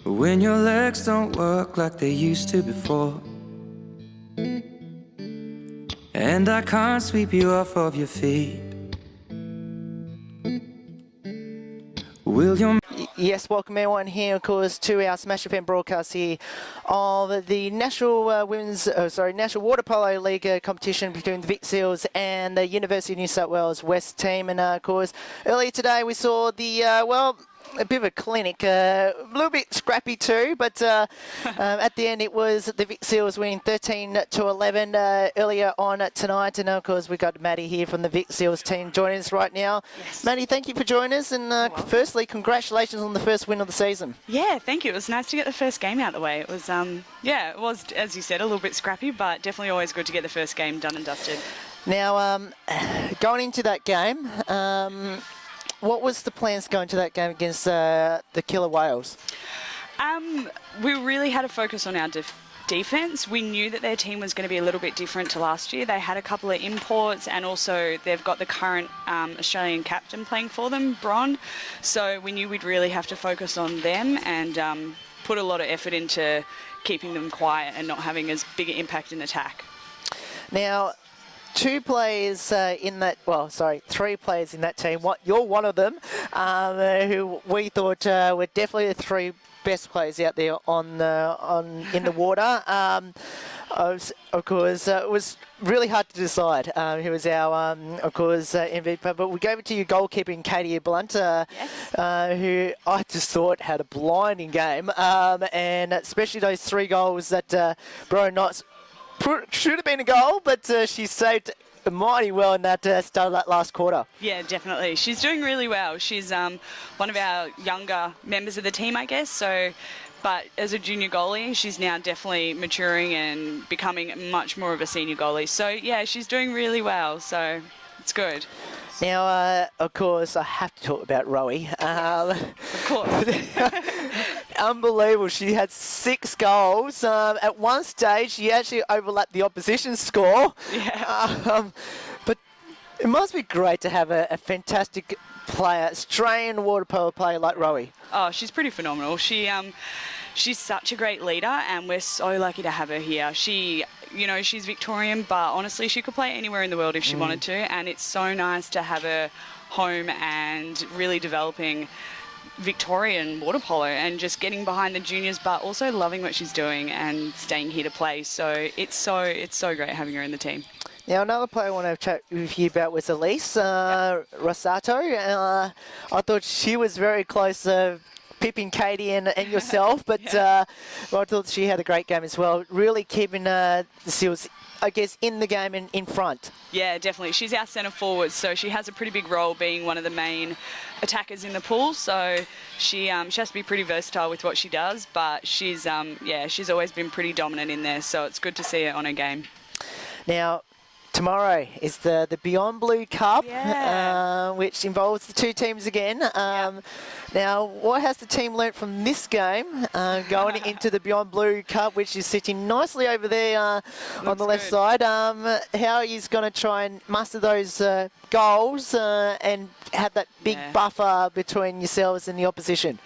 when your legs don't work like they used to before, and I can't sweep you off of your feet. Will your... Yes, welcome everyone here, of course, to our Smash FM broadcast here of the National National Water Polo League competition between the Vic Seals and the University of New South Wales West team. And of course, earlier today we saw the a bit of a clinic, a little bit scrappy too, but at the end it was the Vic Seals winning 13-11 earlier on tonight. And of course we got Maddie here from the Vic Seals team joining us right now. Yes. Maddie, thank you for joining us, and firstly, congratulations on the first win of the season. Yeah, thank you. It was nice to get the first game out of the way. It was, it was, as you said, a little bit scrappy, but definitely always good to get the first game done and dusted. Now, going into that game, what was the plans going to that game against the Killer Whales? We really had to focus on our defence. We knew that their team was going to be a little bit different to last year. They had a couple of imports, and also they've got the current Australian captain playing for them, Bron. So we knew we'd really have to focus on them and put a lot of effort into keeping them quiet and not having as big an impact in attack. Now, three players in that team. You're one of them, who we thought were definitely the three best players out there in the water. Of course, it was really hard to decide who was our, MVP. But we gave it to your goalkeeper, Katie Blunt, Yes. who I just thought had a blinding game, and especially those three goals that Bro Knotts should have been a goal, but she saved mighty well in that start of that last quarter. Yeah, definitely. She's doing really well. She's one of our younger members of the team, I guess. But as a junior goalie, she's now definitely maturing and becoming much more of a senior goalie. So, yeah, she's doing really well. So it's good. Now, of course, I have to talk about Rowie. Of course. Unbelievable. She had 6 goals. At one stage, she actually overlapped the opposition score. Yeah. But it must be great to have a fantastic player, Australian water polo player like Rowie. Oh, she's pretty phenomenal. She's such a great leader, and we're so lucky to have her here. She's Victorian, but honestly, she could play anywhere in the world if she wanted to, and it's so nice to have her home and really developing Victorian water polo and just getting behind the juniors, but also loving what she's doing and staying here to play. So it's so great having her in the team. Now, another player I want to chat with you about was Elise Rosato. I thought she was very close pipping Katie and yourself, but I thought she had a great game as well, really keeping the Seals, I guess, in the game and in front. Yeah, definitely. She's our centre forward, so she has a pretty big role being one of the main attackers in the pool. So she has to be pretty versatile with what she does, but she's always been pretty dominant in there, so it's good to see her on her game. Now, tomorrow is the Beyond Blue Cup, which involves the two teams again. Now, what has the team learnt from this game going into the Beyond Blue Cup, which is sitting nicely over there on the left side? How he's going to try and muster those goals and have that big buffer between yourselves and the opposition?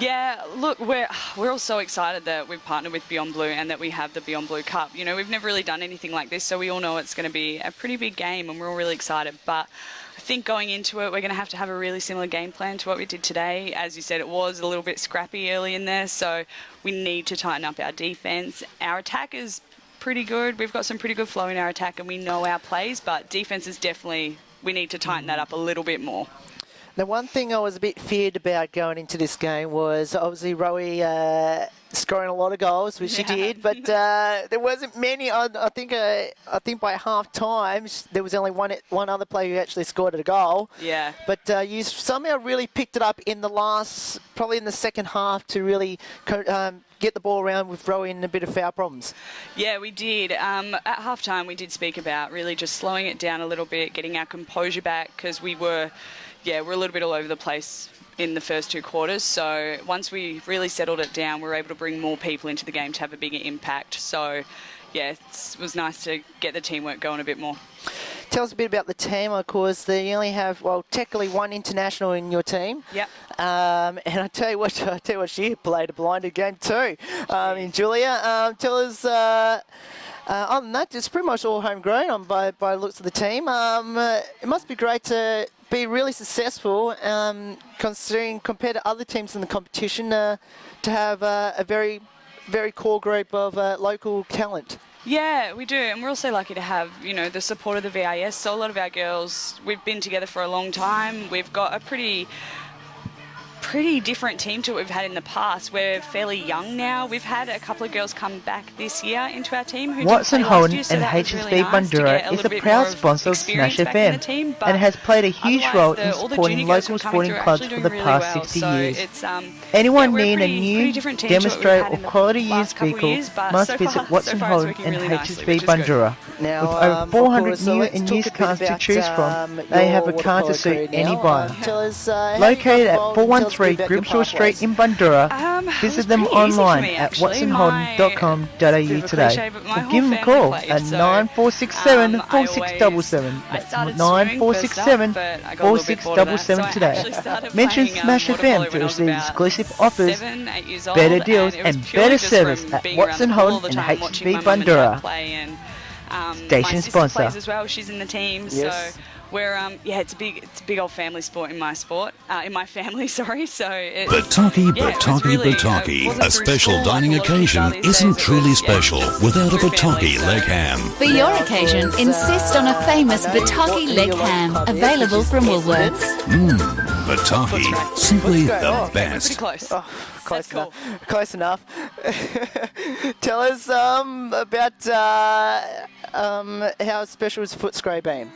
Yeah, look, we're all so excited that we've partnered with Beyond Blue and that we have the Beyond Blue Cup. You know, we've never really done anything like this, so we all know it's going to be a pretty big game, and we're all really excited. But I think going into it, we're going to have a really similar game plan to what we did today. As you said, it was a little bit scrappy early in there, so we need to tighten up our defence. Our attack is pretty good. We've got some pretty good flow in our attack, and we know our plays, but defence is definitely, we need to tighten that up a little bit more. The one thing I was a bit feared about going into this game was obviously Rowie scoring a lot of goals, which she did, but there wasn't many. I think by half time there was only one other player who actually scored a goal. Yeah. But you somehow really picked it up in probably in the second half to really get the ball around with Rowie in a bit of foul problems. Yeah, we did. At half time we did speak about really just slowing it down a little bit, getting our composure back, because we're a little bit all over the place in the first 2 quarters. So once we really settled it down, we were able to bring more people into the game to have a bigger impact. So, yeah, it was nice to get the teamwork going a bit more. Tell us a bit about the team. Of course, you only have, well, technically one international in your team. Yep. And I tell you what, she played a blinded game too. In Julia, tell us. Other than that, it's pretty much all homegrown by the looks of the team. It must be great to be really successful, considering compared to other teams in the competition, to have a very, very core group of local talent. Yeah, we do, and we're also lucky to have, the support of the VIS. So a lot of our girls, we've been together for a long time. We've got a pretty different team to what we've had in the past. We're fairly young now. We've had a couple of girls come back this year into our team who Watson didn't play last Holden year, so and that was HSB really nice to Bundoora get is a little bit proud more of sponsor of experience Smash back in the FM team, but and has played a huge otherwise, role in all the supporting junior girls local who are coming sporting through are clubs actually for the doing really past well. 60 So years. it's, Anyone we're a needing a pretty new different team to what we've demonstrator had or in the quality last used couple of vehicle years, but must so visit far Watson it's Holden working and really nicely, HSB which is good. Bundoora. Now, With over 400 new let's and talk used a bit cars to about, choose from, they your have a water car polo to suit career any now. buyer. Tell us, how you Located got at involved and tell us a bit 413 about your Grimshaw Street pathways. in Bundoora. It was Visit them pretty easy for online me, at actually. watsonholden.com.au Bit of a today. cliche, but my Or whole give them a family call played, at so, 9467 I 4677. started That's swimming first up, 9467 but I got a little bit bored of that, so 4677 I today. actually started Mention playing, Smash water FM polo to when I was receive about exclusive offers, 7, 8 years old, better deals, and, it was and purely better just service from at being around Watson the pool all Holden the and time, watching HSB my mum and dad Bundoora. play, and Station my sister sponsor. plays as well. She's in the team, Yes. so we're it's a big old family sport in my family. Sorry, so it's Bataki, yeah, it was Bataki, really, Bataki. wasn't A through special school like dining a lot of people occasion these days. isn't It truly was, special just without a through family, Bataki so- leg ham. For your occasion, insist on a famous Bataki leg ham, available from Woolworths. Bataki, simply the Pretty best. close. Oh, close That's cool. enough. Close enough. Tell us about how special is Footscray been?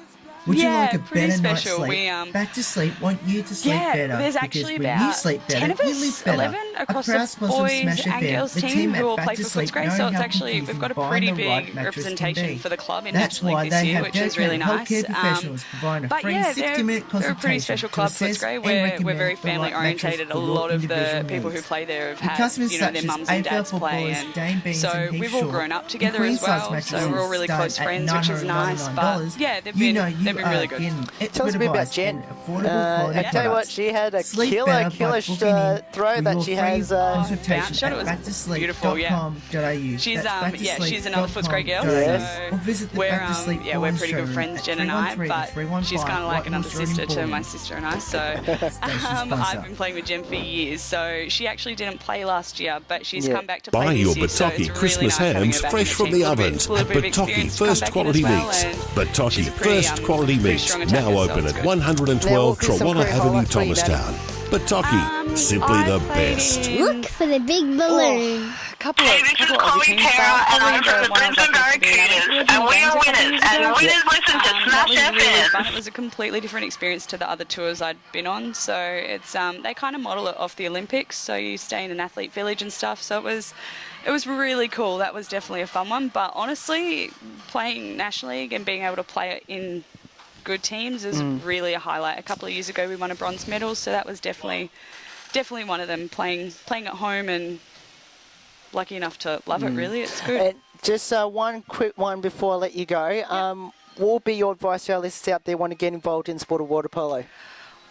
Would you Yeah, like a pretty better night's special. sleep? We, Back to Sleep want you to sleep Yeah, better. there's because actually when you about sleep better, 10 of you us, live better. 11 across a proud the sponsor of boys Smash and FM, girls the team at who all Back play to for Sleep Footscray, know so it's how actually, confusing we've got a buying pretty the right big mattress can representation be. for the club in That's National why League this they year, have which is really dedicated nice. healthcare professionals providing a But free yeah, 60-minute they're a consultation pretty special to club, assess Footscray. and We're recommend very the family right mattress orientated. A for your lot of the individual people who needs. play there have With had, customers their such as mums and AFL dads play, footballers Dane and Beans so and Heath we've all Shaw, grown up the together Queen as size well. So mattresses we're all really start close at friends, which is nice. But $999. yeah, they've You been know you they've been are really good. getting Tell us a bit about Jen. affordable I tell you what, she had a Sleep killer better by booking in throw for that your she free has. consultation shot, it at was beautiful, yeah. backtosleep.com.au. She's That's she's another Footscray girl. Yes. Or visit the We're Back to Sleep we're Boys pretty good showroom friends, at Jen and I. 313 But 315 she's kind of like another White Horse Road in sister to Pauline. my sister and I. So Station I've sponsor. been playing with Jen for years. So she actually didn't play last year, but she's Yeah. come back to play Buy this your year. So it's Bataki really Christmas nice having hams her back fresh in from the the team. ovens A little at bit of Bataki experience to come First back in Quality as well, Meats. and Bataki she's a pretty, First Quality pretty Meats, strong now attacker, so open it's at good. 112 Now, some Trawalla career Avenue, highlights for you, Maddie. Thomastown. Bataki, simply I the played best. in Look for the big balloon. a couple of Hey, this is Aussie Chloe teams, Tara, but and I'm probably from the one I was Brisbane lucky to be in. I Barracudas, was and we are Games a couple winners, years and ago. winners listen to That Smash was really fun. FM. It was a completely different experience to the other tours I'd been on. So it's they kind of model it off the Olympics. So you stay in an athlete village and stuff. So it was really cool. That was definitely a fun one. But honestly, playing National League and being able to play it in good teams is really a highlight. A couple of years ago we won a bronze medal, so that was definitely one of them. Playing at home and lucky enough to love it. Really, it's good. And just one quick one before I let you go. What will be your advice to our listeners out there want to get involved in sport of water polo?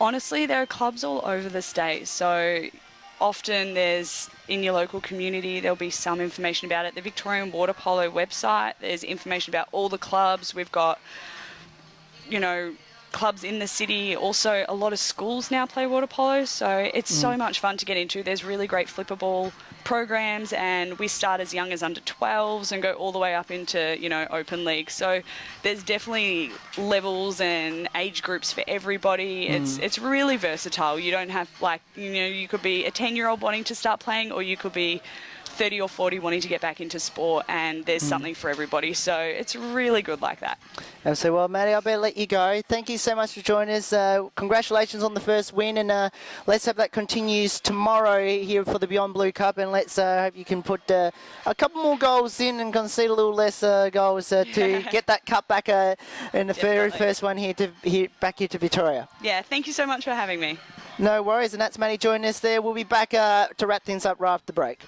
Honestly, there are clubs all over the state, so often there's in your local community there'll be some information about it. The Victorian Water Polo website, there's information about all the clubs. We've got clubs in the city. Also, a lot of schools now play water polo, so it's so much fun to get into. There's really great flipper ball programs, and we start as young as under 12s and go all the way up into open league. So there's definitely levels and age groups for everybody. It's really versatile. You don't have you could be a 10-year-old wanting to start playing, or you could be 30 or 40 wanting to get back into sport, and there's something for everybody. So it's really good like that. And so, well, Maddie, I better let you go. Thank you so much for joining us. Congratulations on the first win, and let's hope that continues tomorrow here for the Beyond Blue Cup, and let's hope you can put a couple more goals in and concede a little less goals to get that cup back in the very first one back here to Victoria. Yeah, thank you so much for having me. No worries, and that's Maddie joining us there. We'll be back to wrap things up right after the break.